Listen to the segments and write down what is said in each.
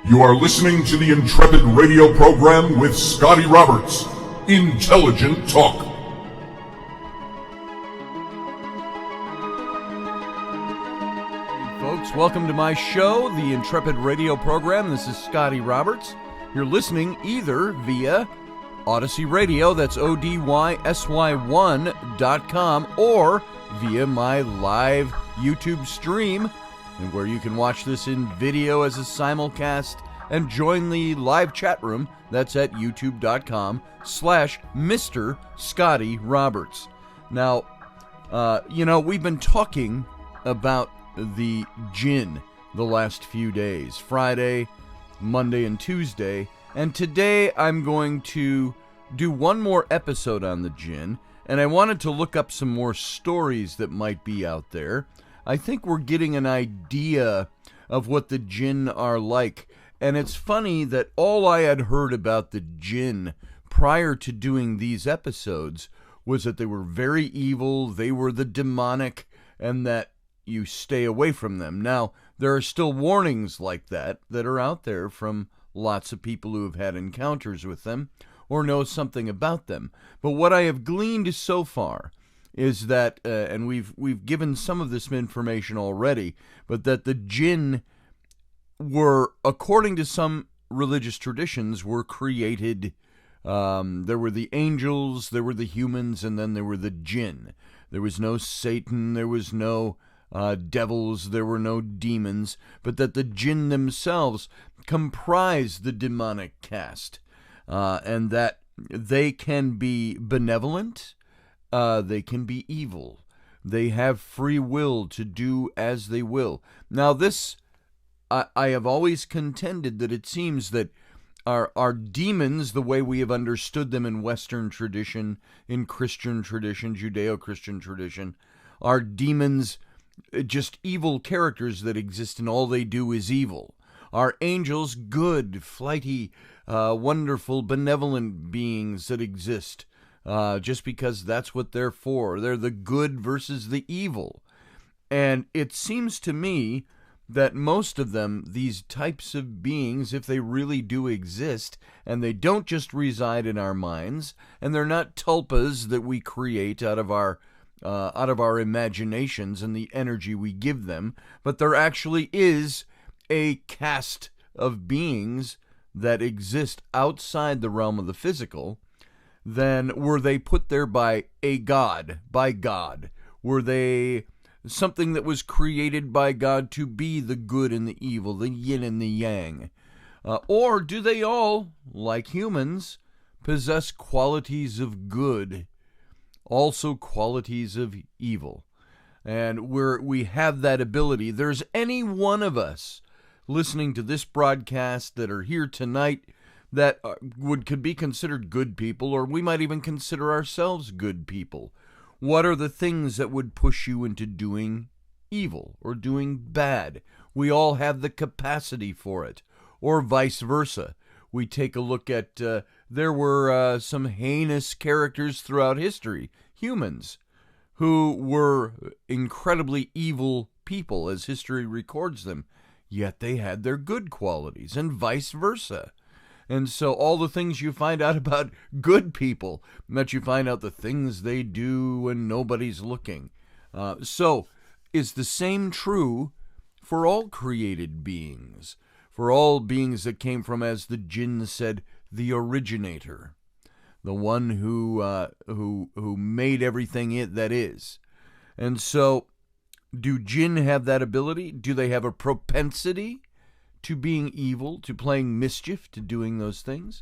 You are listening to the Intrepid radio program with Scotty Roberts. Intelligent Talk. Hey folks, welcome to my show, the Intrepid radio program. This is Scotty Roberts. You're listening either via Odyssey Radio, that's ODYSY1.com, or via my live YouTube stream, and where you can watch this in video as a simulcast and join the live chat room. That's at youtube.com/Mr. Scotty Roberts. Now, we've been talking about the Jinn the last few days, Friday, Monday, and Tuesday, and today I'm going to do one more episode on the Jinn, and I wanted to look up some more stories that might be out there. I think we're getting an idea of what the Jinn are like. And it's funny that all I had heard about the Jinn prior to doing these episodes was that they were very evil, they were the demonic, and that you stay away from them. Now, there are still warnings like that are out there from lots of people who have had encounters with them or know something about them. But what I have gleaned so far is that, and we've given some of this information already, but that the Jinn were, according to some religious traditions, were created. There were the angels, there were the humans, and then there were the Jinn. There was no Satan, there was no devils, there were no demons, but that the Jinn themselves comprise the demonic caste, and that they can be benevolent, they can be evil. They have free will to do as they will. Now this, I have always contended that it seems that our demons, the way we have understood them in Western tradition, in Christian tradition, Judeo-Christian tradition, are demons just evil characters that exist and all they do is evil. Are angels good, flighty, wonderful, benevolent beings that exist just because that's what they're for. They're the good versus the evil. And it seems to me that most of them, these types of beings, if they really do exist, and they don't just reside in our minds, and they're not tulpas that we create out of our imaginations and the energy we give them, but there actually is a caste of beings that exist outside the realm of the physical. Then were they put there by God? Were they something that was created by God to be the good and the evil, the yin and the yang? Or do they all, like humans, possess qualities of good, also qualities of evil? And we have that ability. There's any one of us listening to this broadcast that are here tonight that could be considered good people, or we might even consider ourselves good people. What are the things that would push you into doing evil or doing bad? We all have the capacity for it, or vice versa. We take a look at, there were some heinous characters throughout history, humans, who were incredibly evil people as history records them, yet they had their good qualities, and vice versa. And so all the things you find out about good people, that you find out the things they do when nobody's looking. So is the same true for all created beings, for all beings that came from, as the Jinn said, the originator, the one who made everything that is. And so do Jinn have that ability? Do they have a propensity to being evil, to playing mischief, to doing those things?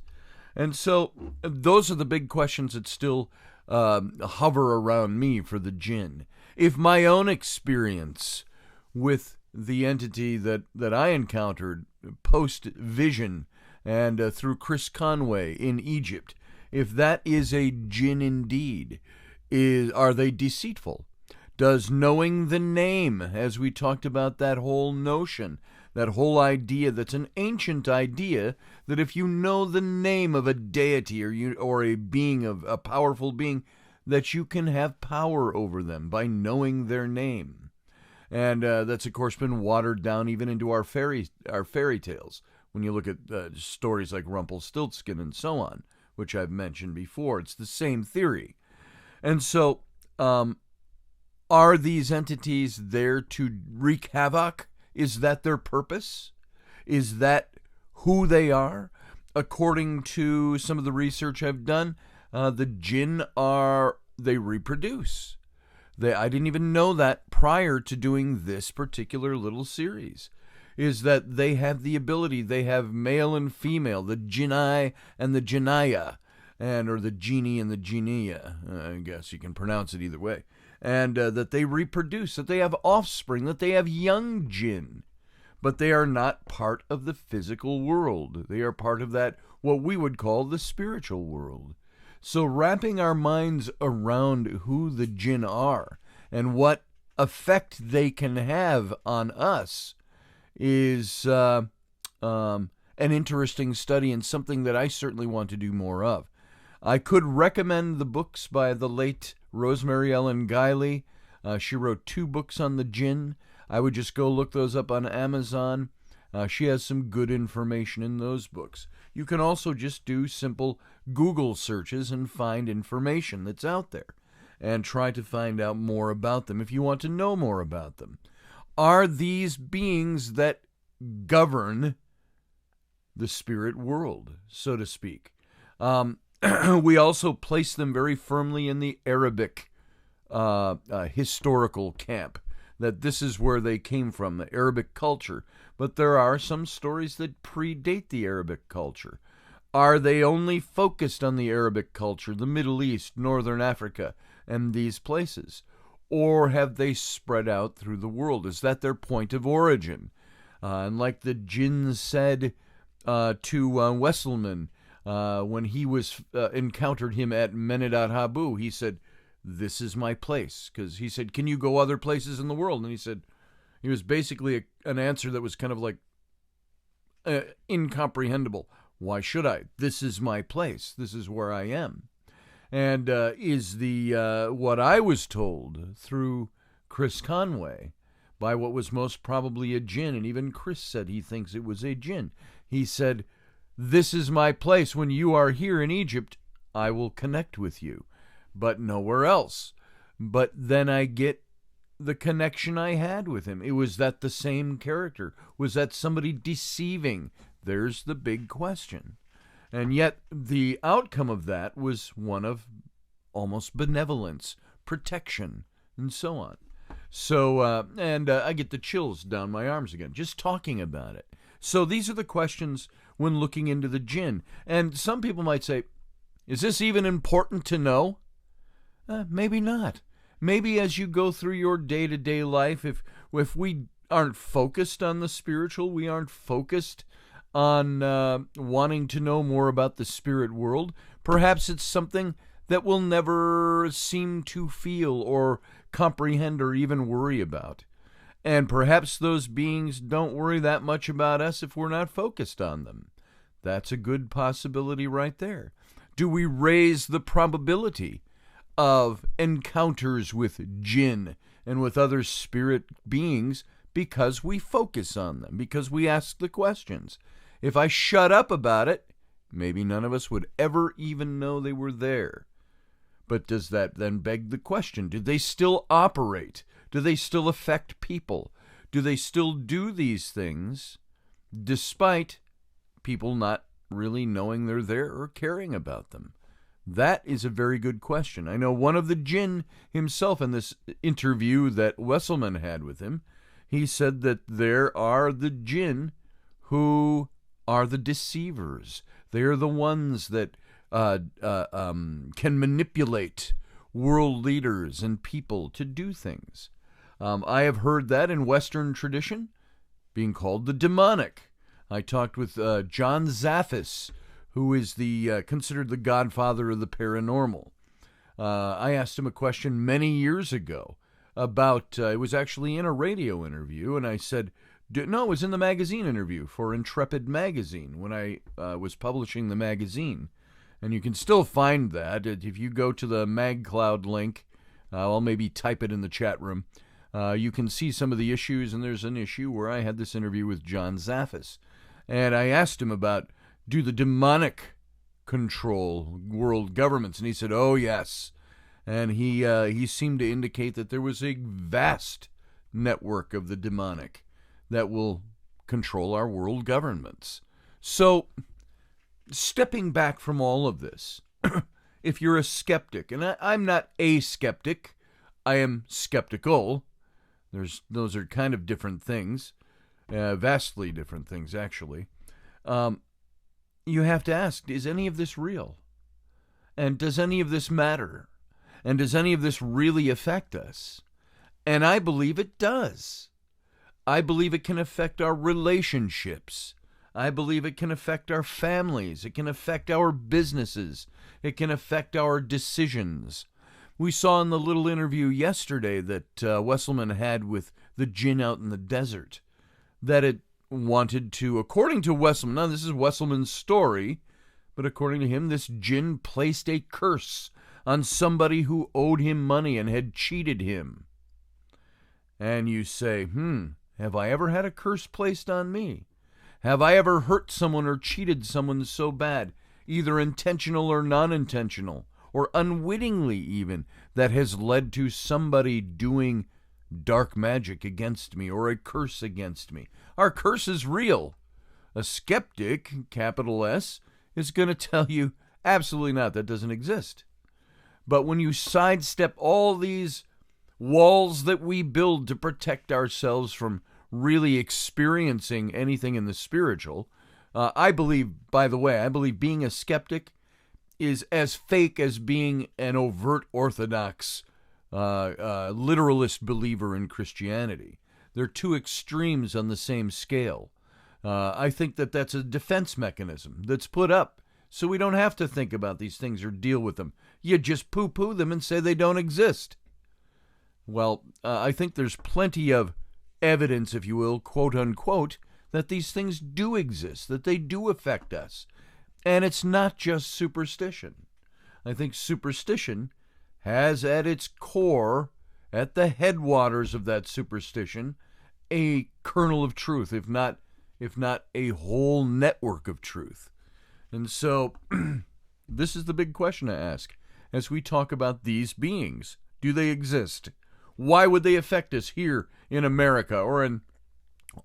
And so those are the big questions that still hover around me for the Jinn. If my own experience with the entity that I encountered post-vision and through Chris Conway in Egypt, if that is a Jinn indeed, are they deceitful? Does knowing the name, as we talked about that whole notion, that whole idea that's an ancient idea, that if you know the name of a deity or a being, of a powerful being, that you can have power over them by knowing their name. And that's, of course, been watered down even into our fairy tales. when you look at stories like Rumpelstiltskin and so on, which I've mentioned before. It's the same theory. And so, are these entities there to wreak havoc? Is that their purpose? Is that who they are? According to some of the research I've done, the jinn they reproduce. I didn't even know that prior to doing this particular little series, is that they have the ability, they have male and female, the jinni and the jinnaya, or the genie and the jinniyah, I guess you can pronounce it either way, and that they reproduce, that they have offspring, that they have young jinn, but they are not part of the physical world. They are part of that, what we would call the spiritual world. So wrapping our minds around who the jinn are and what effect they can have on us is an interesting study and something that I certainly want to do more of. I could recommend the books by the late Rosemary Ellen Guiley. She wrote 2 books on the jinn. I would just go look those up on Amazon. She has some good information in those books. You can also just do simple Google searches and find information that's out there and try to find out more about them if you want to know more about them. Are these beings that govern the spirit world, so to speak? We also place them very firmly in the Arabic historical camp, that this is where they came from, the Arabic culture. But there are some stories that predate the Arabic culture. Are they only focused on the Arabic culture, the Middle East, Northern Africa, and these places? Or have they spread out through the world? Is that their point of origin? And like the jinn said to Wesselman when he encountered him at Menedat Habu, he said, "This is my place." Because he said, "Can you go other places in the world?" And he said, he was basically an answer that was kind of like incomprehensible. Why should I? This is my place. This is where I am. And is the what I was told through Chris Conway by what was most probably a jinn, and even Chris said he thinks it was a jinn. He said, "This is my place. When you are here in Egypt, I will connect with you, but nowhere else." But then I get the connection I had with him. It was that the same character? Was that somebody deceiving? There's the big question. And yet the outcome of that was one of almost benevolence, protection, and so on. So, I get the chills down my arms again, just talking about it. So these are the questions when looking into the jinn. And some people might say, is this even important to know? Maybe not. Maybe as you go through your day-to-day life, if we aren't focused on the spiritual, we aren't focused on wanting to know more about the spirit world, perhaps it's something that we'll never seem to feel or comprehend or even worry about. And perhaps those beings don't worry that much about us if we're not focused on them. That's a good possibility right there. Do we raise the probability of encounters with jinn and with other spirit beings because we focus on them, because we ask the questions? If I shut up about it, maybe none of us would ever even know they were there. But does that then beg the question, do they still operate? Do they still affect people? Do they still do these things despite people not really knowing they're there or caring about them? That is a very good question. I know one of the jinn himself in this interview that Wesselman had with him, he said that there are the jinn who are the deceivers. They are the ones that can manipulate world leaders and people to do things. I have heard that in Western tradition being called the demonic. I talked with John Zaffis, who is considered the godfather of the paranormal. I asked him a question many years ago about, it was actually in a radio interview, and I said, no, it was in the magazine interview for Intrepid magazine when I was publishing the magazine. And you can still find that if you go to the MagCloud link. I'll maybe type it in the chat room. You can see some of the issues, and there's an issue where I had this interview with John Zaffis. And I asked him about, do the demonic control world governments? And he said, oh, yes. And he seemed to indicate that there was a vast network of the demonic that will control our world governments. So, stepping back from all of this, if you're a skeptic, and I'm not a skeptic, I am skeptical. Those are kind of different things, vastly different things, actually. You have to ask, is any of this real? And does any of this matter? And does any of this really affect us? And I believe it does. I believe it can affect our relationships. I believe it can affect our families. It can affect our businesses. It can affect our decisions. We saw in the little interview yesterday that Wesselman had with the Jinn out in the desert that it wanted to, according to Wesselman, now this is Wesselman's story, but according to him, this Jinn placed a curse on somebody who owed him money and had cheated him. And you say, have I ever had a curse placed on me? Have I ever hurt someone or cheated someone so bad, either intentional or non-intentional, or unwittingly even, that has led to somebody doing dark magic against me or a curse against me? Our curse is real. A skeptic, capital S, is going to tell you, absolutely not, that doesn't exist. But when you sidestep all these walls that we build to protect ourselves from really experiencing anything in the spiritual, I believe, by the way, I believe being a skeptic is as fake as being an overt orthodox literalist believer in Christianity. They're two extremes on the same scale. I think that that's a defense mechanism that's put up so we don't have to think about these things or deal with them. You just poo-poo them and say they don't exist. Well, I think there's plenty of evidence, if you will, quote unquote, that these things do exist, that they do affect us. And it's not just superstition. I think superstition has at its core, at the headwaters of that superstition, a kernel of truth, if not a whole network of truth. And so, this is the big question to ask as we talk about these beings. Do they exist? Why would they affect us here in America or in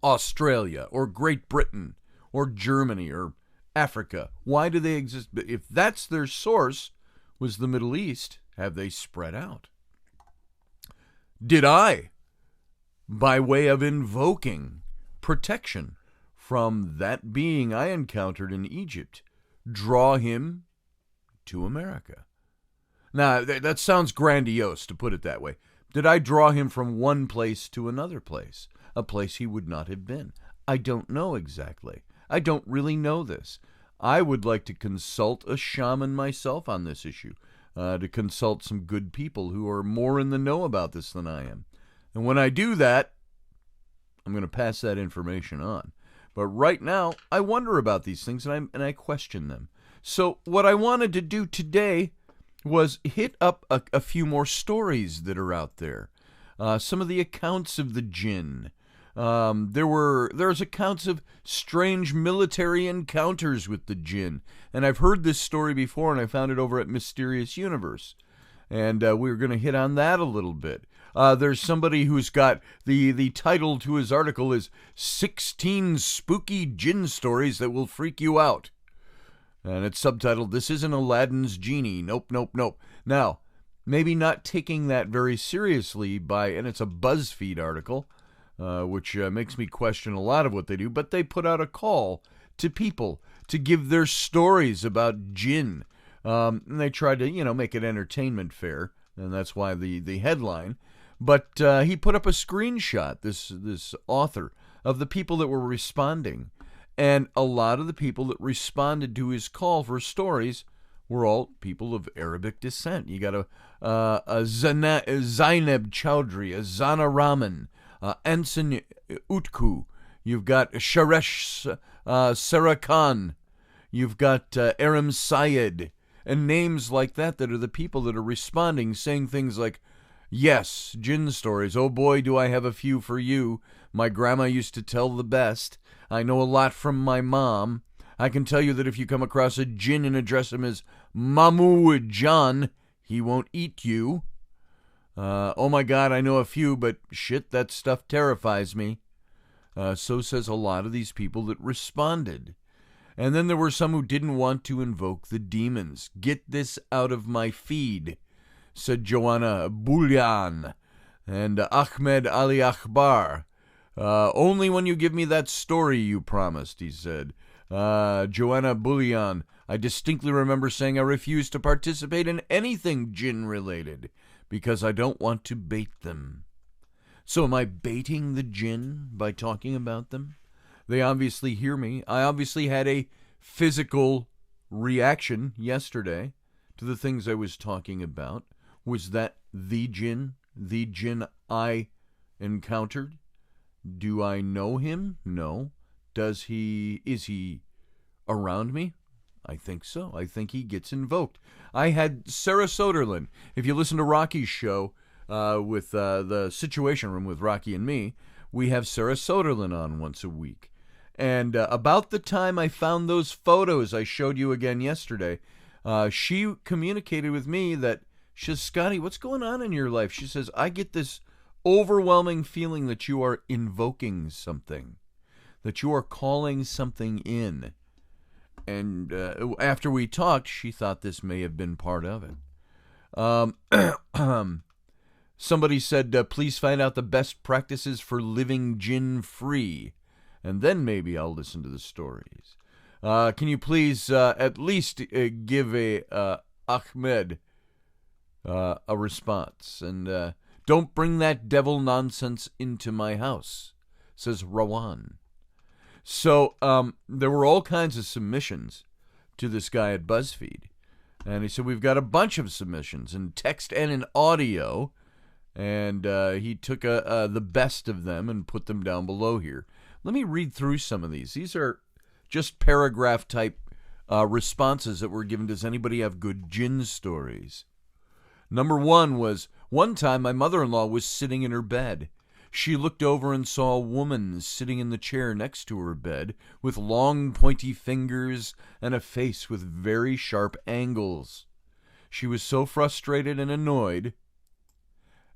Australia or Great Britain or Germany or Africa? Why do they exist? If that's their source, was the Middle East, have they spread out? Did I, by way of invoking protection from that being I encountered in Egypt, draw him to America? Now, that sounds grandiose to put it that way. Did I draw him from one place to another place, a place he would not have been? I don't know exactly. I don't really know this. I would like to consult a shaman myself on this issue, to consult some good people who are more in the know about this than I am. And when I do that, I'm going to pass that information on. But right now, I wonder about these things and I question them. So what I wanted to do today was hit up a few more stories that are out there. Some of the accounts of the Jinn. There's accounts of strange military encounters with the Jinn. And I've heard this story before, and I found it over at Mysterious Universe. And we were going to hit on that a little bit. There's somebody who's got the title to his article is 16 Spooky Jinn Stories That Will Freak You Out. And it's subtitled, This Isn't Aladdin's Genie. Nope, nope, nope. Now, maybe not taking that very seriously and it's a BuzzFeed article, which makes me question a lot of what they do, but they put out a call to people to give their stories about Jinn. And they tried to, make it entertainment fair, and that's why the headline. But he put up a screenshot, this author, of the people that were responding. And a lot of the people that responded to his call for stories were all people of Arabic descent. You got a Zainab Chowdhury, a Zana Rahman, Anson Utku. You've got Sharesh Sarakan. You've got Aram Syed. And names like that are the people that are responding, saying things like, Yes, Jinn stories. Oh boy, do I have a few for you. My grandma used to tell the best. I know a lot from my mom. I can tell you that if you come across a Jinn and address him as Mamu John, he won't eat you. Oh my God, I know a few, but shit, that stuff terrifies me. So says a lot of these people that responded. And then there were some who didn't want to invoke the demons. Get this out of my feed, said Joanna Bulyan and Ahmed Ali Akbar. Only when you give me that story you promised, he said. Joanna Bulyan, I distinctly remember saying I refuse to participate in anything Jinn-related because I don't want to bait them. So am I baiting the Jinn by talking about them? They obviously hear me. I obviously had a physical reaction yesterday to the things I was talking about. Was that the Jinn I encountered? Do I know him? No. Is he around me? I think so. I think he gets invoked. I had Sarah Soderlin. If you listen to Rocky's show with the Situation Room with Rocky and me, we have Sarah Soderlin on once a week. And about the time I found those photos I showed you again yesterday, she communicated with me that she says, Scotty, what's going on in your life? She says, I get this overwhelming feeling that you are invoking something, that you are calling something in. And after we talked, she thought this may have been part of it. Somebody said, please find out the best practices for living Jinn-free, and then maybe I'll listen to the stories. Can you please at least give Ahmed a response? And don't bring that devil nonsense into my house, says Rawan. So there were all kinds of submissions to this guy at BuzzFeed. And he said, we've got a bunch of submissions in text and in audio. And he took the best of them and put them down below here. Let me read through some of these. These are just paragraph-type responses that were given. Does anybody have good Jinn stories? Number one was, one time my mother-in-law was sitting in her bed. She looked over and saw a woman sitting in the chair next to her bed with long pointy fingers and a face with very sharp angles. She was so frustrated and annoyed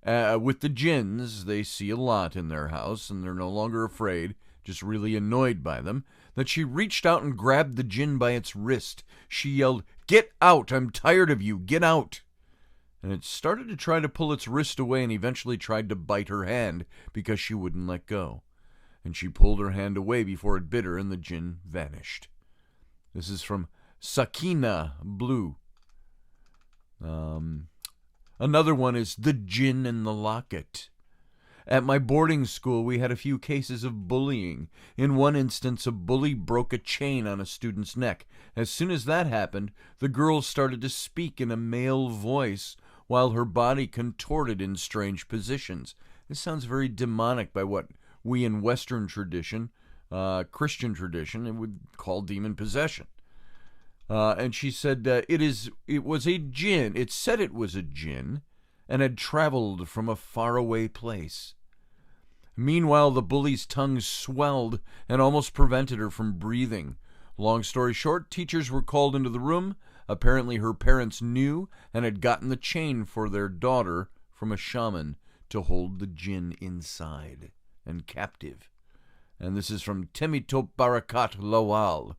with the jinns, they see a lot in their house and they're no longer afraid, just really annoyed by them, that she reached out and grabbed the jinn by its wrist. She yelled, "Get out! I'm tired of you! Get out!" And it started to try to pull its wrist away and eventually tried to bite her hand because she wouldn't let go. And she pulled her hand away before it bit her and the jinn vanished. This is from Sakina Blue. Another one is The Jinn and the Locket. At my boarding school, we had a few cases of bullying. In one instance, a bully broke a chain on a student's neck. As soon as that happened, the girl started to speak in a male voice while her body contorted in strange positions. This sounds very demonic by what we in Western tradition, Christian tradition, would call demon possession. And she said it was a jinn. It said it was a jinn and had traveled from a faraway place. Meanwhile, the bully's tongue swelled and almost prevented her from breathing. Long story short, teachers were called into the room. Apparently her parents knew and had gotten the chain for their daughter from a shaman to hold the jinn inside and captive. And this is from Temitop Barakat Lawal.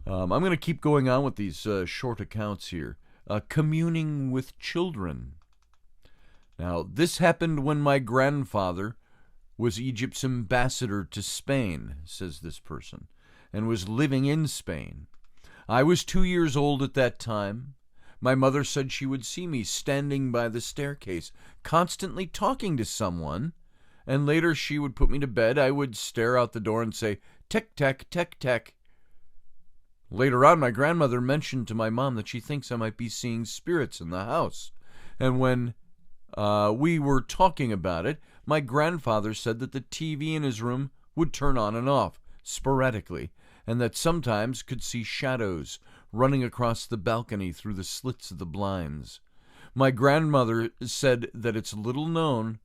I'm going to keep going on with these short accounts here. Communing with children. Now, this happened when my grandfather was Egypt's ambassador to Spain, says this person, and was living in Spain. I was 2 years old at that time. My mother said she would see me standing by the staircase, constantly talking to someone, and later she would put me to bed. I would stare out the door and say, "Tic-tac, tic-tac." Later on, my grandmother mentioned to my mom that she thinks I might be seeing spirits in the house. And when we were talking about it, my grandfather said that the TV in his room would turn on and off sporadically, and that sometimes could see shadows running across the balcony through the slits of the blinds. My grandmother said that it's that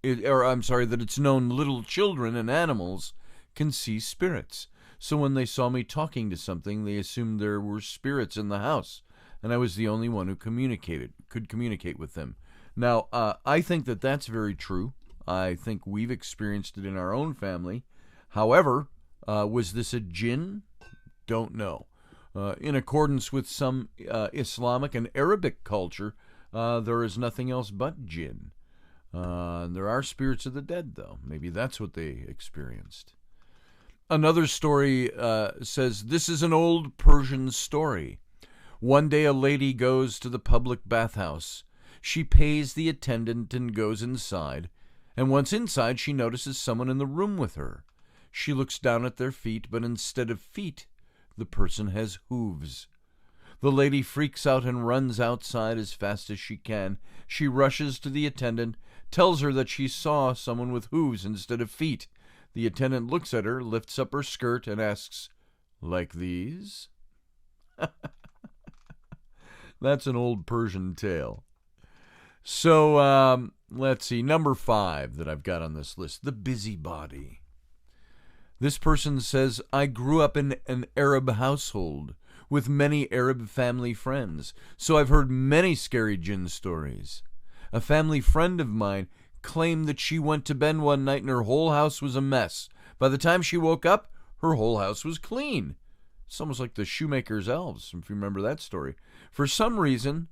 it's known little children and animals can see spirits. So when they saw me talking to something, they assumed there were spirits in the house, and I was the only one who could communicate with them. Now, I think that that's very true. I think we've experienced it in our own family. However, was this a jinn? Don't know. In accordance with some Islamic and Arabic culture, there is nothing else but jinn. There are spirits of the dead, though. Maybe that's what they experienced. Another story says, this is an old Persian story. One day a lady goes to the public bathhouse. She pays the attendant and goes inside. And once inside, she notices someone in the room with her. She looks down at their feet, but instead of feet, the person has hooves. The lady freaks out and runs outside as fast as she can. She rushes to the attendant, tells her that she saw someone with hooves instead of feet. The attendant looks at her, lifts up her skirt, and asks, "Like these?" That's an old Persian tale. So, let's see. Number 5 that I've got on this list, the busybody. This person says, I grew up in an Arab household with many Arab family friends, so I've heard many scary jinn stories. A family friend of mine claimed that she went to bed one night and her whole house was a mess. By the time she woke up, her whole house was clean. It's almost like the shoemaker's elves, if you remember that story. For some reason,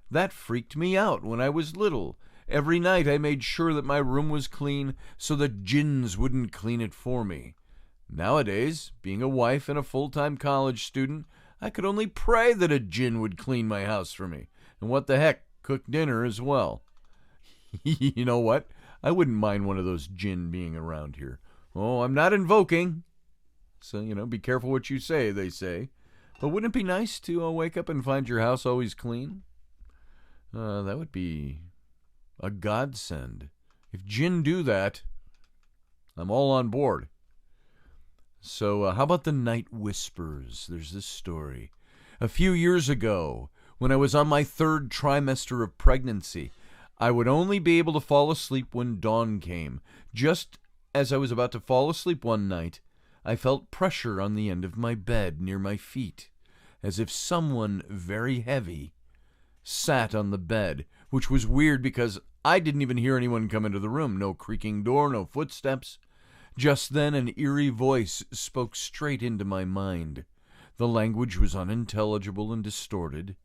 that freaked me out when I was little. Every night I made sure that my room was clean so that jinns wouldn't clean it for me. Nowadays, being a wife and a full-time college student, I could only pray that a jinn would clean my house for me. And what the heck, cook dinner as well. You know what? I wouldn't mind one of those jinn being around here. Oh, I'm not invoking. So, be careful what you say, they say. But wouldn't it be nice to wake up and find your house always clean? That would be a godsend. If jinn do that, I'm all on board. So how about the night whispers? There's this story. A few years ago, when I was on my 3rd trimester of pregnancy, I would only be able to fall asleep when dawn came. Just as I was about to fall asleep one night, I felt pressure on the end of my bed near my feet, as if someone very heavy sat on the bed, which was weird because I didn't even hear anyone come into the room. No creaking door, no footsteps. Just then an eerie voice spoke straight into my mind. The language was unintelligible and distorted.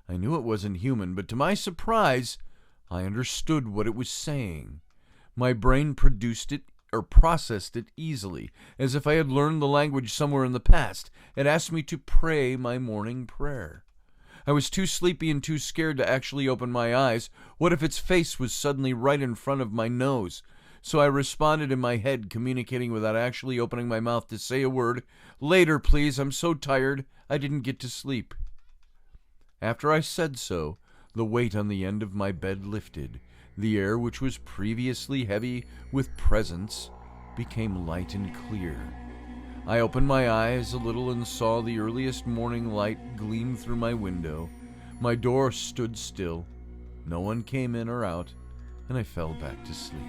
I knew it wasn't human, but to my surprise, I understood what it was saying. My brain processed it easily, as if I had learned the language somewhere in the past. It asked me to pray my morning prayer. I was too sleepy and too scared to actually open my eyes. What if its face was suddenly right in front of my nose? So I responded in my head, communicating without actually opening my mouth to say a word. Later, please, I'm so tired, I didn't get to sleep. After I said so, the weight on the end of my bed lifted. The air, which was previously heavy with presence, became light and clear. I opened my eyes a little and saw the earliest morning light gleam through my window. My door stood still. No one came in or out, and I fell back to sleep.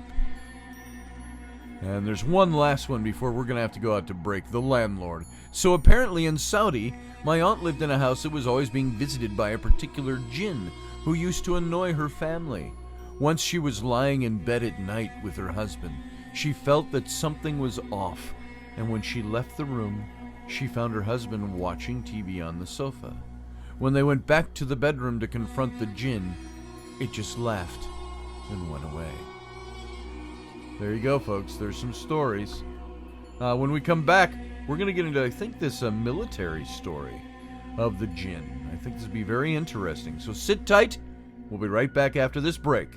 And there's one last one before we're going to have to go out to break, the landlord. So apparently in Saudi, my aunt lived in a house that was always being visited by a particular jinn who used to annoy her family. Once she was lying in bed at night with her husband. She felt that something was off, and when she left the room, she found her husband watching TV on the sofa. When they went back to the bedroom to confront the jinn, it just laughed and went away. There you go, folks. There's some stories. When we come back, we're going to get into, I think, this military story of the jinn. I think this will be very interesting. So sit tight. We'll be right back after this break.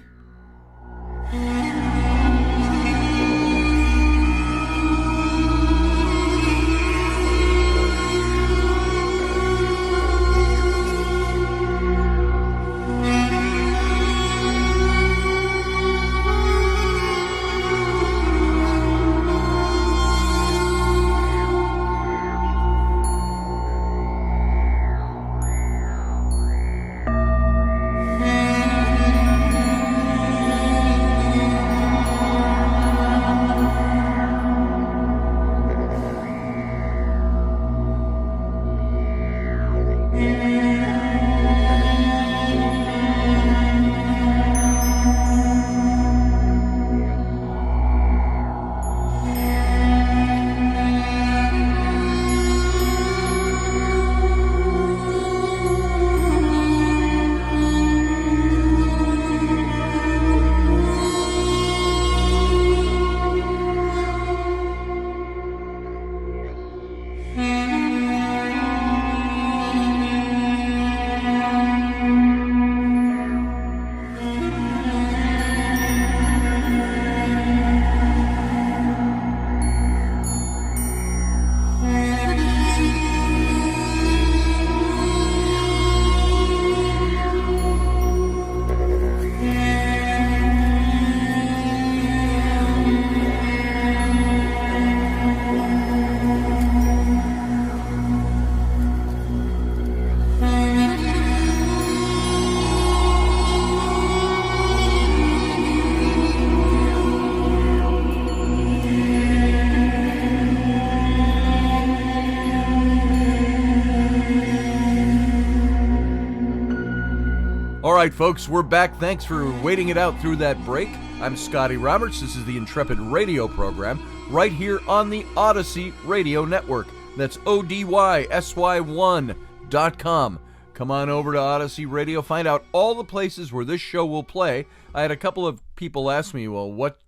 right, folks, we're back. Thanks for waiting it out through that break. I'm Scotty Roberts. This is the Intrepid radio program right here on the Odyssey Radio Network. That's ODYSY1.com. Come on over to Odyssey Radio. Find out all the places where this show will play. I had a couple of people ask me, well, what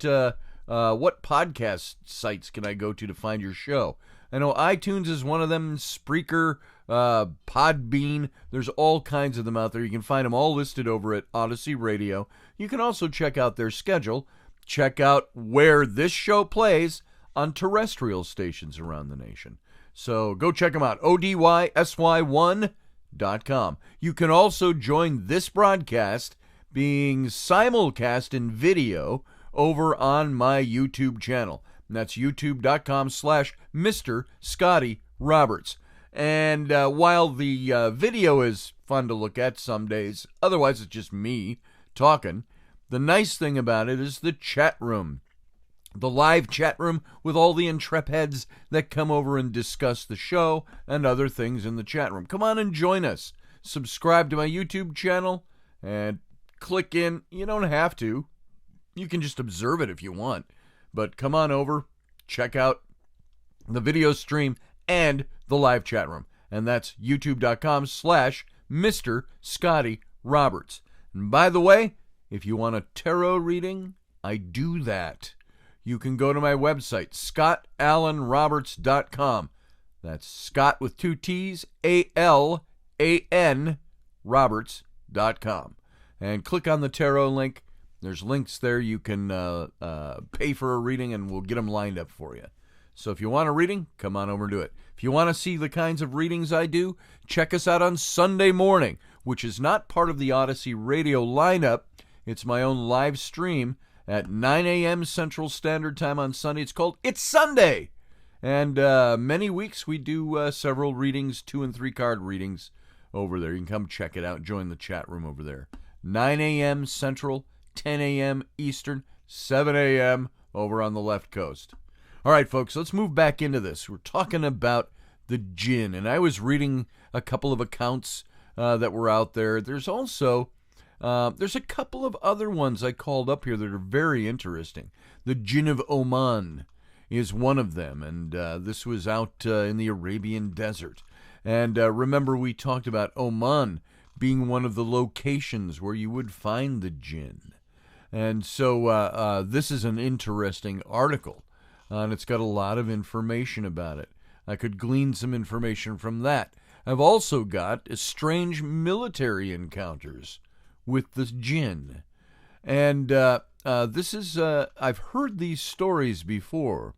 podcast sites can I go to find your show? I know iTunes is one of them, Spreaker, Podbean. There's all kinds of them out there. You can find them all listed over at Odyssey Radio. You can also check out their schedule. Check out where this show plays on terrestrial stations around the nation. So go check them out, ODYSY1.com. You can also join this broadcast being simulcast in video over on my YouTube channel. And that's youtube.com/Mr. Scotty Roberts. And while the video is fun to look at some days, otherwise it's just me talking, the nice thing about it is the chat room. The live chat room with all the Intrepids that come over and discuss the show and other things in the chat room. Come on and join us. Subscribe to my YouTube channel and click in. You don't have to. You can just observe it if you want. But come on over, check out the video stream and the live chat room. And that's youtube.com/Mr. Scotty Roberts. And by the way, if you want a tarot reading, I do that. You can go to my website, scottallenroberts.com. That's Scott with 2 T's, ALAN, Roberts.com. And click on the tarot link. There's links there. You can pay for a reading, and we'll get them lined up for you. So if you want a reading, come on over and do it. If you want to see the kinds of readings I do, check us out on Sunday morning, which is not part of the Odyssey Radio lineup. It's my own live stream at 9 a.m. Central Standard Time on Sunday. It's called It's Sunday. And many weeks we do several readings, 2 and 3 card readings over there. You can come check it out. Join the chat room over there. 9 a.m. Central, 10 a.m. Eastern, 7 a.m. over on the left coast. All right, folks, let's move back into this. We're talking about the Jinn, and I was reading a couple of accounts that were out there. There's also there's a couple of other ones I called up here that are very interesting. The Jinn of Oman is one of them, and this was out in the Arabian desert. And remember, we talked about Oman being one of the locations where you would find the Jinn. And so this is an interesting article, and it's got a lot of information about it. I could glean some information from that. I've also got strange military encounters with the Jinn. And this is, I've heard these stories before,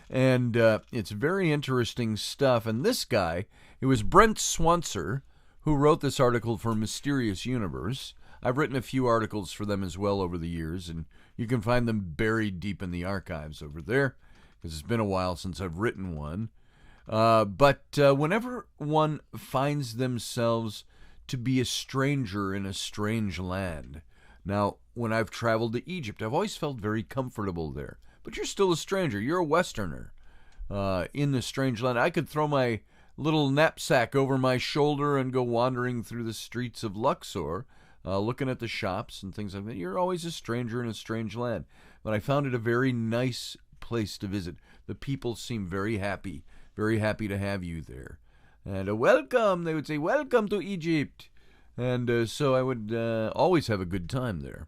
and it's very interesting stuff. And this guy, it was Brent Swancer, who wrote this article for Mysterious Universe. I've written a few articles for them as well over the years, and you can find them buried deep in the archives over there, because it's been a while since I've written one. But whenever one finds themselves to be a stranger in a strange land. Now, when I've traveled to Egypt, I've always felt very comfortable there. But you're still a stranger. You're a Westerner in the strange land. I could throw my little knapsack over my shoulder and go wandering through the streets of Luxor, looking at the shops and things like that. You're always a stranger in a strange land. But I found it a very nice place to visit. The people seem very happy to have you there. And welcome, they would say, welcome to Egypt. And so I would always have a good time there.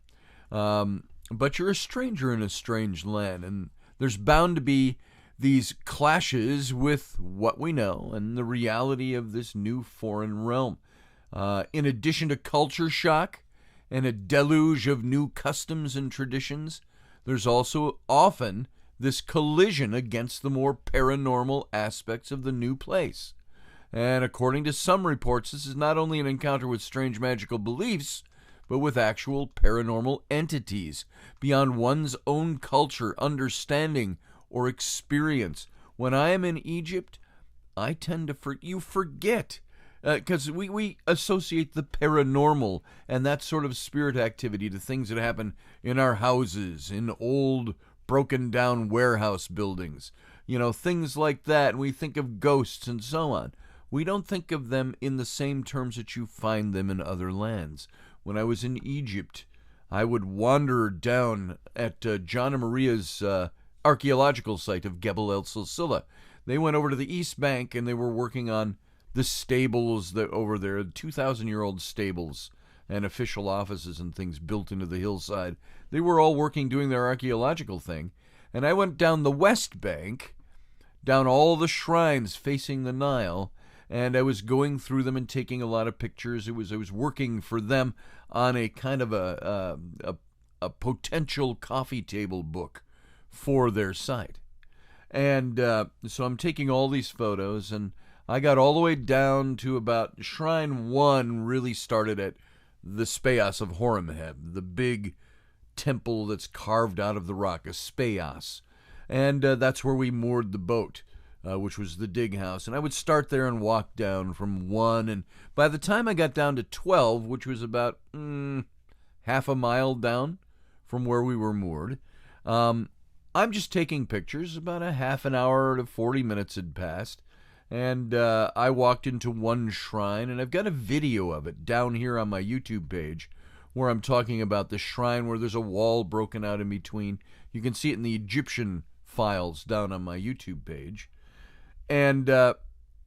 But you're a stranger in a strange land, and there's bound to be these clashes with what we know and the reality of this new foreign realm. In addition to culture shock and a deluge of new customs and traditions, there's also often this collision against the more paranormal aspects of the new place. And according to some reports, this is not only an encounter with strange magical beliefs, but with actual paranormal entities beyond one's own culture, understanding, or experience. When I am in Egypt, I tend to forget, because we associate the paranormal and that sort of spirit activity to things that happen in our houses, in old broken down warehouse buildings, things like that, and we think of ghosts and so on. We don't think of them in the same terms that you find them in other lands. when I was in Egypt, I would wander down at John and Maria's archaeological site of Gebel El Silsila. They went over to the East Bank and they were working on the stables that over there, 2,000-year-old stables and official offices and things built into the hillside. They were all working, doing their archaeological thing. And I went down the West Bank, down all the shrines facing the Nile, and I was going through them and taking a lot of pictures. I was working for them on a kind of a potential coffee table book for their site. And so I'm taking all these photos, and I got all the way down to about Shrine 1 really started at the Speas of Horemheb, the big temple that's carved out of the rock, a speas. And that's where we moored the boat, which was the dig house. And I would start there and walk down from 1. And by the time I got down to 12, which was about half a mile down from where we were moored, I'm just taking pictures. About a half an hour to 40 minutes had passed. And I walked into one shrine, and I've got a video of it down here on my YouTube page where I'm talking about the shrine where there's a wall broken out in between. You can see it in the Egyptian files down on my YouTube page. And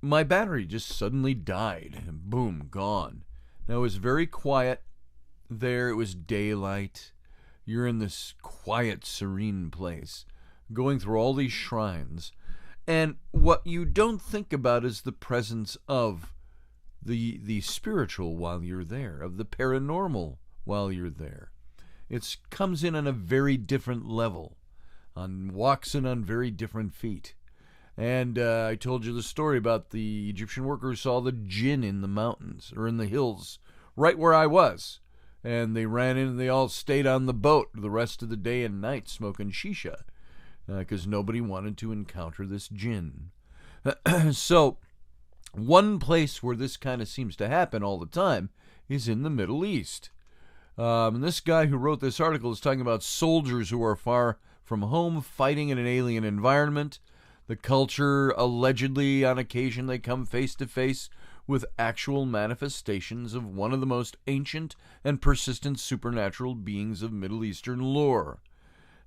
my battery just suddenly died. And boom, gone. Now, it was very quiet there. It was daylight. You're in this quiet, serene place, going through all these shrines. And what you don't think about is the presence of the spiritual while you're there, of the paranormal while you're there. It comes in on a very different level, walks in on very different feet. And I told you the story about the Egyptian worker who saw the Jinn in the mountains, or in the hills, right where I was. And they ran in and they all stayed on the boat the rest of the day and night smoking shisha, because nobody wanted to encounter this Jinn. So, one place where this kind of seems to happen all the time is in the Middle East. And this guy who wrote this article is talking about soldiers who are far from home fighting in an alien environment. The culture, allegedly, on occasion, they come face to face with actual manifestations of one of the most ancient and persistent supernatural beings of Middle Eastern lore,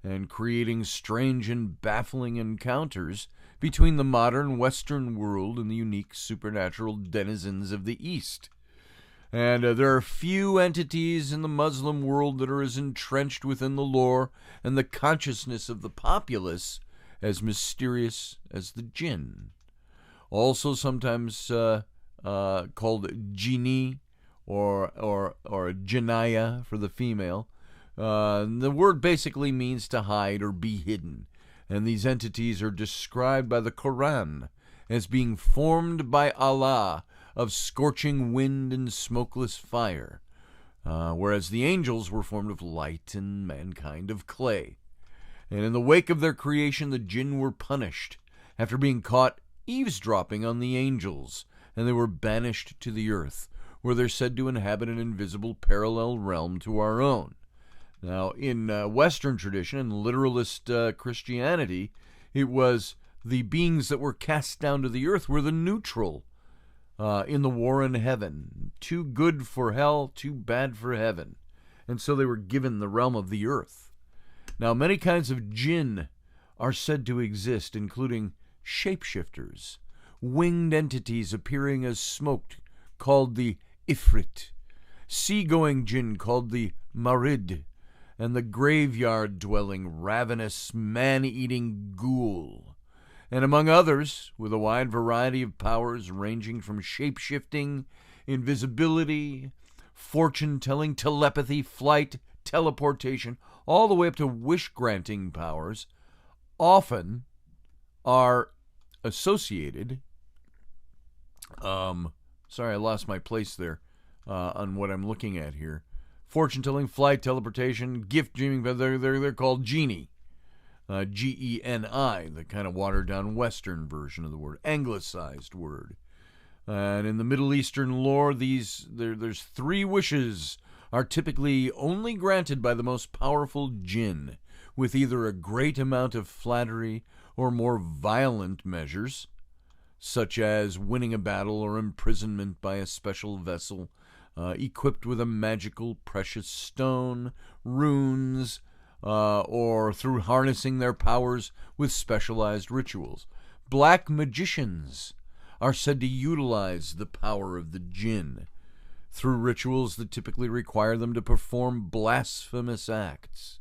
and creating strange and baffling encounters between the modern Western world and the unique supernatural denizens of the East. And there are few entities in the Muslim world that are as entrenched within the lore and the consciousness of the populace as mysterious as the Jinn. Also sometimes called jinni or jinnaya for the female. The word basically means to hide or be hidden, and these entities are described by the Quran as being formed by Allah of scorching wind and smokeless fire, whereas the angels were formed of light and mankind of clay. And in the wake of their creation, the Jinn were punished after being caught eavesdropping on the angels, and they were banished to the earth, where they're said to inhabit an invisible parallel realm to our own. Now, in Western tradition and literalist Christianity, it was the beings that were cast down to the earth were the neutral in the war in heaven. Too good for hell, too bad for heaven. And so they were given the realm of the earth. Now, many kinds of jinn are said to exist, including shapeshifters, winged entities appearing as smoke called the ifrit, seagoing jinn called the marid, and the graveyard-dwelling, ravenous, man-eating ghoul. And among others, with a wide variety of powers ranging from shape-shifting, invisibility, fortune-telling, telepathy, flight, teleportation, all the way up to wish-granting powers, often are associated... sorry, I lost my place there on what I'm looking at here. Fortune-telling, flight, teleportation, gift dreaming, they're called genie. Geni, the kind of watered-down Western version of the word, anglicized word. And in the Middle Eastern lore, there's 3 wishes are typically only granted by the most powerful jinn, with either a great amount of flattery or more violent measures, such as winning a battle or imprisonment by a special vessel, equipped with a magical precious stone, runes, or through harnessing their powers with specialized rituals. Black magicians are said to utilize the power of the jinn through rituals that typically require them to perform blasphemous acts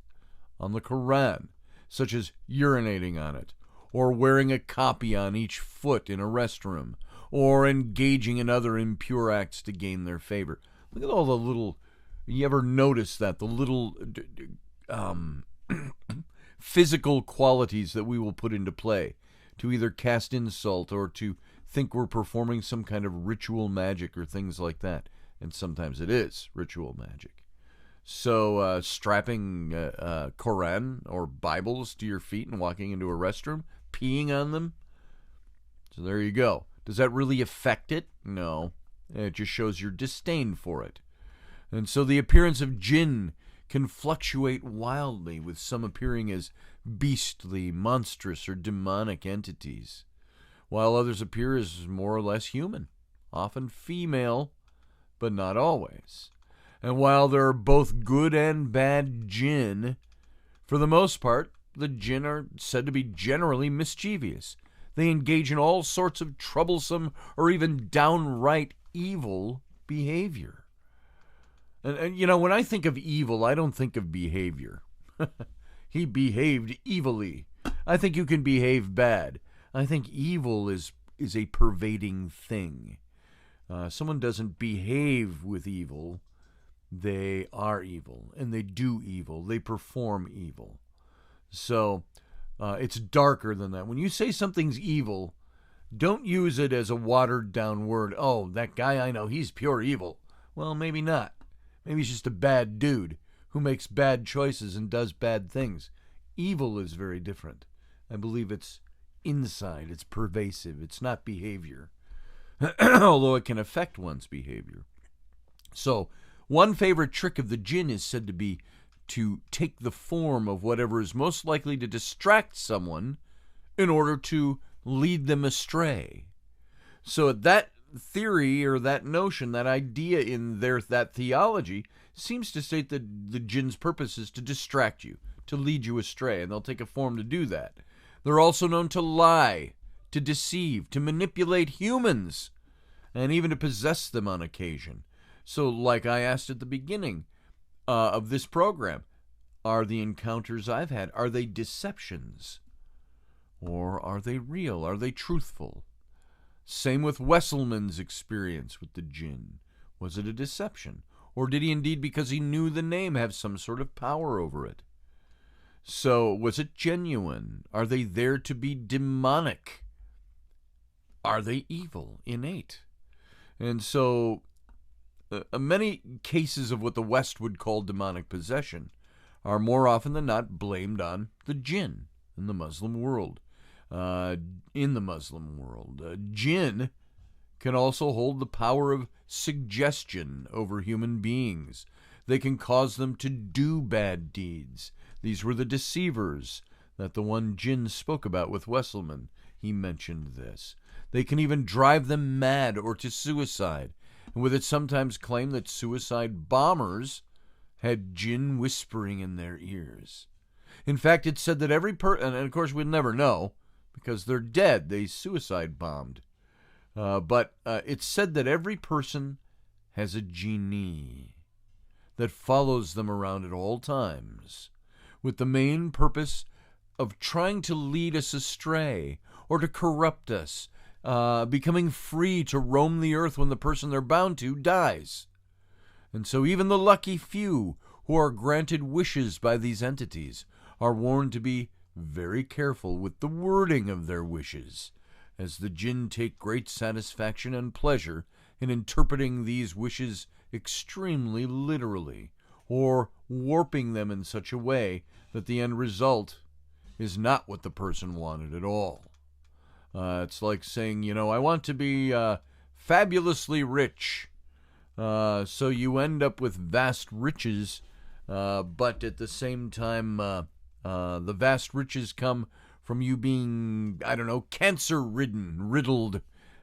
on the Quran, such as urinating on it, or wearing a copy on each foot in a restroom, or engaging in other impure acts to gain their favor. Look at all the little, you ever notice that? The little physical qualities that we will put into play to either cast insult or to think we're performing some kind of ritual magic or things like that. And sometimes it is ritual magic. So strapping Quran or Bibles to your feet and walking into a restroom, peeing on them. So there you go. Does that really affect it? No. It just shows your disdain for it. And so the appearance of jinn can fluctuate wildly, with some appearing as beastly, monstrous, or demonic entities, while others appear as more or less human, often female, but not always. And while there are both good and bad jinn, for the most part, the jinn are said to be generally mischievous. They engage in all sorts of troublesome or even downright evil behavior. And you know, when I think of evil, I don't think of behavior. He behaved evilly. I think you can behave bad. I think evil is a pervading thing. Someone doesn't behave with evil. They are evil, and they do evil. They perform evil. So it's darker than that. When you say something's evil, don't use it as a watered-down word. Oh, that guy I know, he's pure evil. Well, maybe not. Maybe he's just a bad dude who makes bad choices and does bad things. Evil is very different. I believe it's inside. It's pervasive. It's not behavior, although it can affect one's behavior. So one favorite trick of the jinn is said to be to take the form of whatever is most likely to distract someone in order to lead them astray. So that theory or that notion, that idea in that theology seems to state that the jinn's purpose is to distract you, to lead you astray, and they'll take a form to do that. They're also known to lie, to deceive, to manipulate humans, and even to possess them on occasion. So like I asked at the beginning of this program, are the encounters I've had, are they deceptions? Or are they real? Are they truthful? Same with Wesselmann's experience with the jinn. Was it a deception? Or did he indeed, because he knew the name, have some sort of power over it? So, was it genuine? Are they there to be demonic? Are they evil, innate? And so, many cases of what the West would call demonic possession are more often than not blamed on the jinn in the Muslim world. Jinn can also hold the power of suggestion over human beings. They can cause them to do bad deeds. These were the deceivers that the one jinn spoke about with Wesselmann. He mentioned this. They can even drive them mad or to suicide, and with it sometimes claim that suicide bombers had jinn whispering in their ears. In fact, it's said that every person, and of course we'll never know, because they're dead, they suicide bombed. But it's said that every person has a genie that follows them around at all times, with the main purpose of trying to lead us astray or to corrupt us, becoming free to roam the earth when the person they're bound to dies. And so even the lucky few who are granted wishes by these entities are warned to be very careful with the wording of their wishes, as the jinn take great satisfaction and pleasure in interpreting these wishes extremely literally, or warping them in such a way that the end result is not what the person wanted at all. It's like saying, I want to be fabulously rich. So you end up with vast riches, but at the same time, the vast riches come from you being, cancer-ridden, riddled,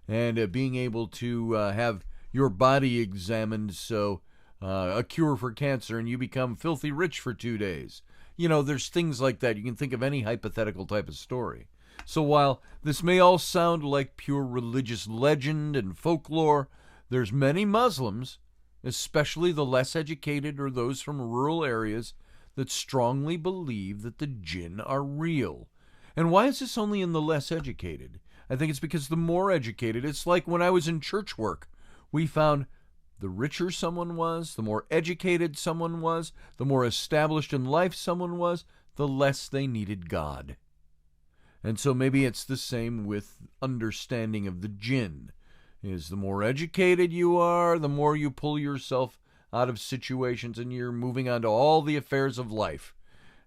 and being able to have your body examined, so a cure for cancer, and you become filthy rich for 2 days. There's things like that. You can think of any hypothetical type of story. So while this may all sound like pure religious legend and folklore, there's many Muslims, especially the less educated or those from rural areas, that strongly believe that the jinn are real. And why is this only in the less educated? I think it's because the more educated, it's like when I was in church work, we found the richer someone was, the more educated someone was, the more established in life someone was, the less they needed God. And so maybe it's the same with understanding of the jinn. Is the more educated you are, the more you pull yourself out of situations and you're moving on to all the affairs of life.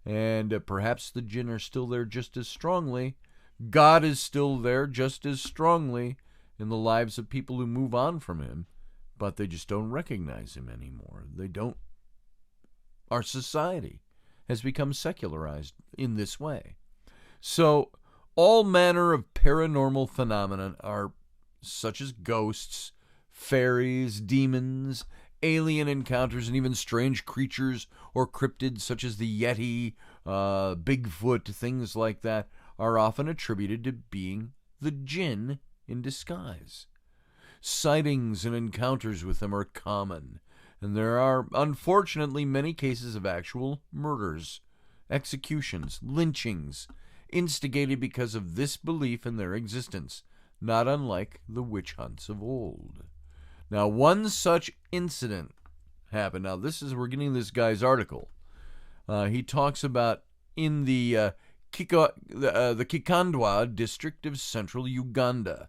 And perhaps the jinn are still there just as strongly. God is still there just as strongly in the lives of people who move on from him, but they just don't recognize him anymore. They don't. Our society has become secularized in this way. So all manner of paranormal phenomena are such as ghosts, fairies, demons, alien encounters, and even strange creatures or cryptids such as the Yeti, Bigfoot, things like that, are often attributed to being the jinn in disguise. Sightings and encounters with them are common, and there are unfortunately many cases of actual murders, executions, lynchings, instigated because of this belief in their existence, not unlike the witch hunts of old. Now, one such incident happened. Now, we're getting this guy's article. He talks about in the Kikandwa district of central Uganda,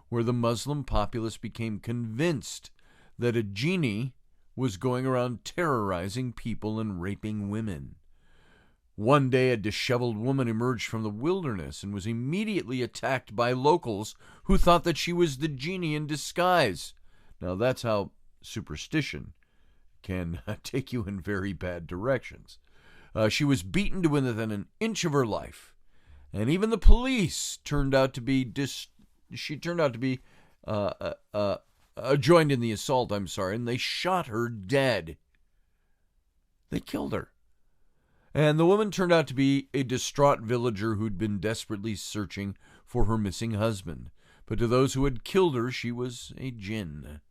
where the Muslim populace became convinced that a genie was going around terrorizing people and raping women. One day, a disheveled woman emerged from the wilderness and was immediately attacked by locals who thought that she was the genie in disguise. Now, that's how superstition can take you in very bad directions. She was beaten to within an inch of her life, and even the police turned out to be joined in the assault. And they shot her dead. They killed her. And the woman turned out to be a distraught villager who'd been desperately searching for her missing husband. But to those who had killed her, she was a jinn.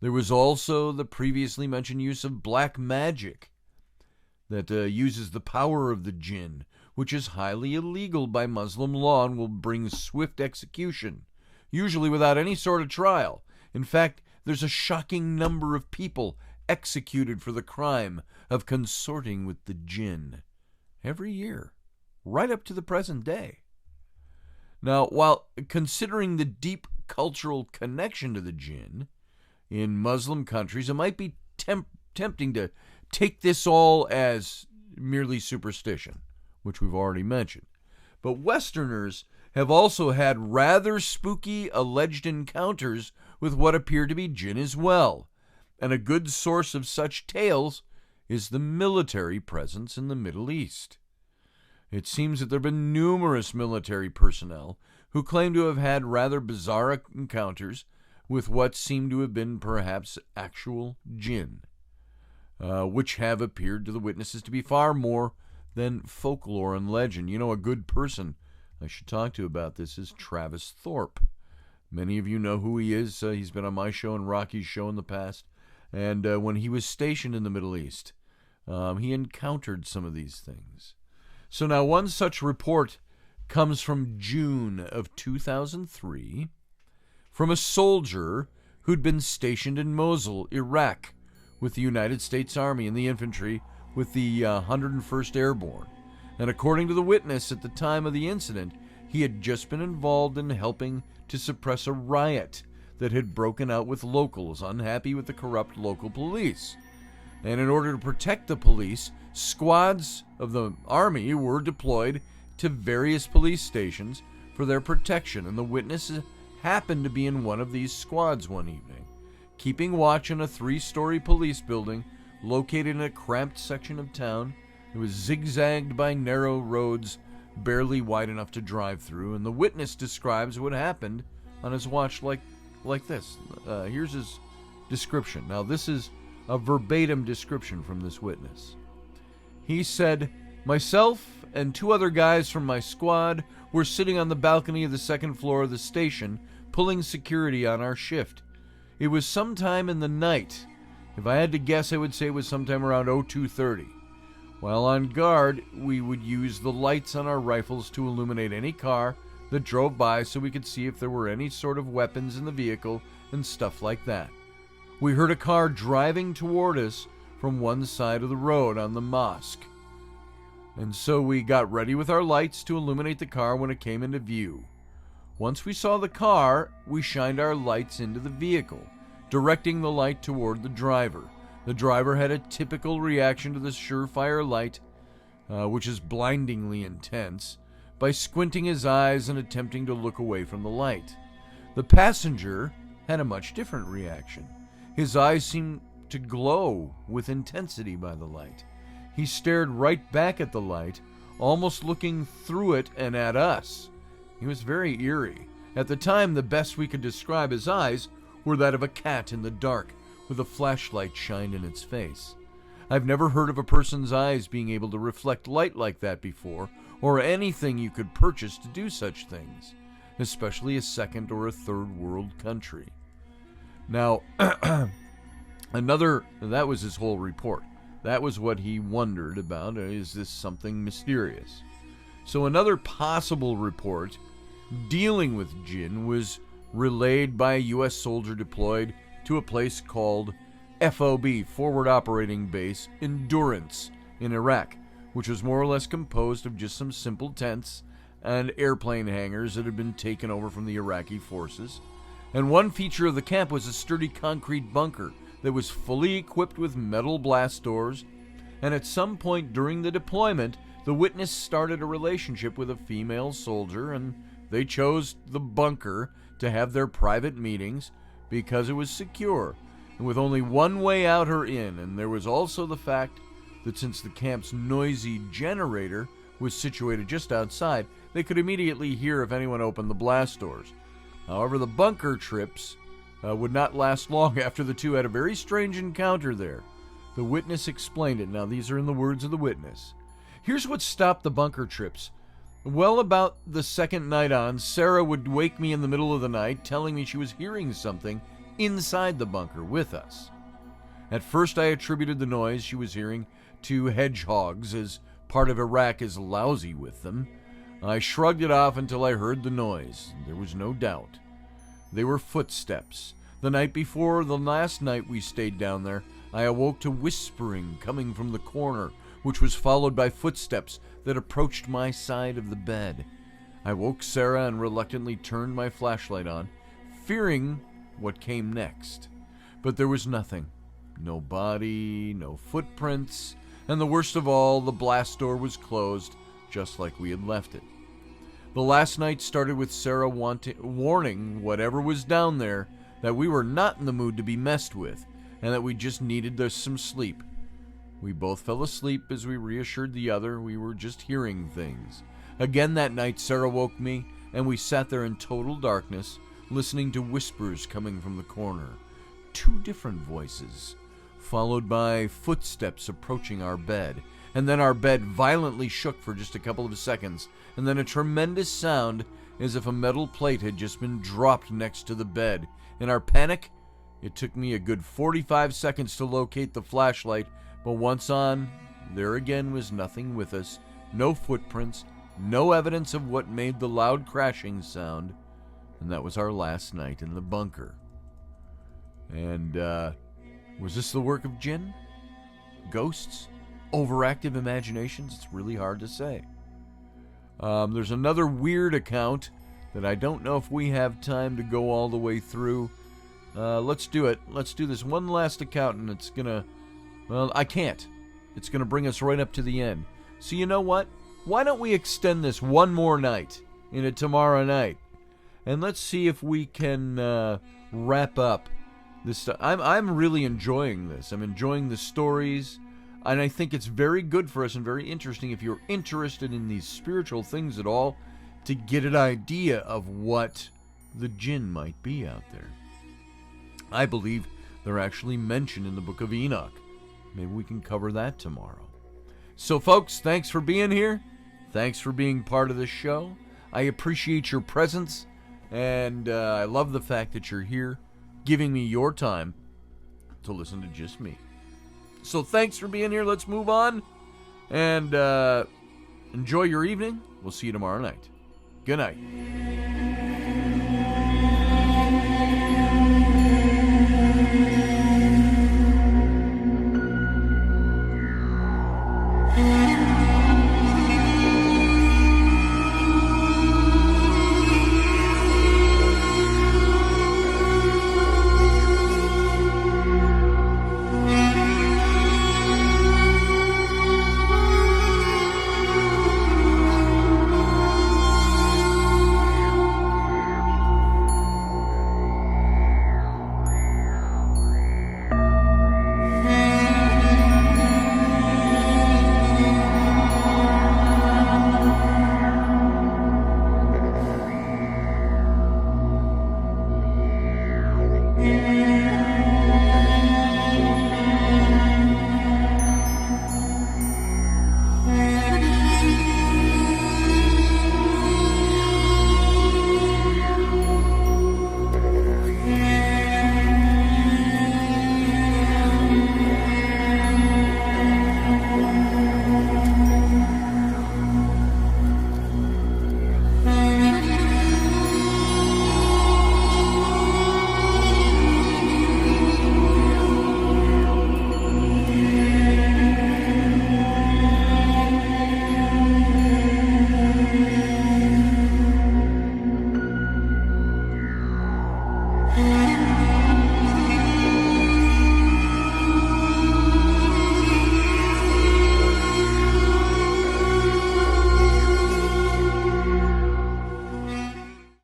There was also the previously mentioned use of black magic that uses the power of the jinn, which is highly illegal by Muslim law and will bring swift execution, usually without any sort of trial. In fact, there's a shocking number of people executed for the crime of consorting with the jinn every year, right up to the present day. Now, while considering the deep cultural connection to the jinn in Muslim countries, it might be tempting to take this all as merely superstition, which we've already mentioned. But Westerners have also had rather spooky alleged encounters with what appear to be jinn as well. And a good source of such tales is the military presence in the Middle East. It seems that there have been numerous military personnel who claim to have had rather bizarre encounters with what seem to have been perhaps actual jinn, which have appeared to the witnesses to be far more than folklore and legend. A good person I should talk to about this is Travis Thorpe. Many of you know who he is. He's been on my show and Rocky's show in the past. And when he was stationed in the Middle East, he encountered some of these things. So now one such report comes from June of 2003 from a soldier who'd been stationed in Mosul, Iraq, with the United States Army and the infantry with the 101st Airborne. And according to the witness at the time of the incident, he had just been involved in helping to suppress a riot that had broken out with locals unhappy with the corrupt local police. And in order to protect the police, squads of the army were deployed to various police stations for their protection, and the witness happened to be in one of these squads one evening, keeping watch on a 3-story police building located in a cramped section of town. It was zigzagged by narrow roads barely wide enough to drive through, and the witness describes what happened on his watch like this. Here's his description. Now, this is a verbatim description from this witness. He said, "Myself and 2 other guys from my squad were sitting on the balcony of the 2nd floor of the station, pulling security on our shift. It was sometime in the night. If I had to guess, I would say it was sometime around 02:30. While on guard, we would use the lights on our rifles to illuminate any car that drove by so we could see if there were any sort of weapons in the vehicle and stuff like that. We heard a car driving toward us from one side of the road on the mosque. And so we got ready with our lights to illuminate the car when it came into view. Once we saw the car, we shined our lights into the vehicle, directing the light toward the driver. The driver had a typical reaction to the surefire light, which is blindingly intense, by squinting his eyes and attempting to look away from the light. The passenger had a much different reaction. His eyes seemed to glow with intensity by the light. He stared right back at the light, almost looking through it and at us. He was very eerie. At the time, the best we could describe his eyes were that of a cat in the dark, with a flashlight shined in its face. I've never heard of a person's eyes being able to reflect light like that before, or anything you could purchase to do such things, especially a second or a third world country. Now, that was his whole report. That was what he wondered about. Is this something mysterious? So another possible report dealing with Jinn was relayed by a U.S. soldier deployed to a place called FOB, Forward Operating Base, Endurance, in Iraq, which was more or less composed of just some simple tents and airplane hangars that had been taken over from the Iraqi forces. And one feature of the camp was a sturdy concrete bunker that was fully equipped with metal blast doors, and at some point during the deployment, the witness started a relationship with a female soldier, and they chose the bunker to have their private meetings because it was secure, and with only one way out or in. And there was also the fact that since the camp's noisy generator was situated just outside, they could immediately hear if anyone opened the blast doors. However, the bunker trips would not last long after the two had a very strange encounter there. The witness explained it. Now, these are in the words of the witness. Here's what stopped the bunker trips. Well, about the second night on, Sarah would wake me in the middle of the night, telling me she was hearing something inside the bunker with us. At first, I attributed the noise she was hearing to hedgehogs, as part of Iraq is lousy with them. I shrugged it off until I heard the noise. There was no doubt. They were footsteps. The night before the last night we stayed down there, I awoke to whispering coming from the corner, which was followed by footsteps that approached my side of the bed. I woke Sarah and reluctantly turned my flashlight on, fearing what came next. But there was nothing. No body, no footprints, and the worst of all, the blast door was closed, just like we had left it. The last night started with Sarah warning whatever was down there that we were not in the mood to be messed with, and that we just needed some sleep. We both fell asleep as we reassured the other we were just hearing things. Again that night, Sarah woke me, and we sat there in total darkness, listening to whispers coming from the corner. 2 different voices, followed by footsteps approaching our bed. And then our bed violently shook for just a couple of seconds, and then a tremendous sound as if a metal plate had just been dropped next to the bed. In our panic, it took me a good 45 seconds to locate the flashlight, but once on, there again was nothing with us, no footprints, no evidence of what made the loud crashing sound, and that was our last night in the bunker. And, was this the work of Jinn? Ghosts? Overactive imaginations? It's really hard to say. There's another weird account that I don't know if we have time to go all the way through. Let's do it. Let's do this one last account, and it's gonna... Well, I can't. It's gonna bring us right up to the end. So you know what? Why don't we extend this one more night into tomorrow night? And let's see if we can wrap up this. I'm really enjoying this. I'm enjoying the stories. And I think it's very good for us and very interesting if you're interested in these spiritual things at all to get an idea of what the Jinn might be out there. I believe They're actually mentioned in the book of Enoch. Maybe we can cover that tomorrow. So, folks, thanks for being here. Thanks for being part of this show. I appreciate your presence, and I love the fact that you're here, giving me your time to listen to just me. So thanks for being here. Let's move on, and enjoy your evening. We'll see you tomorrow night. Good night.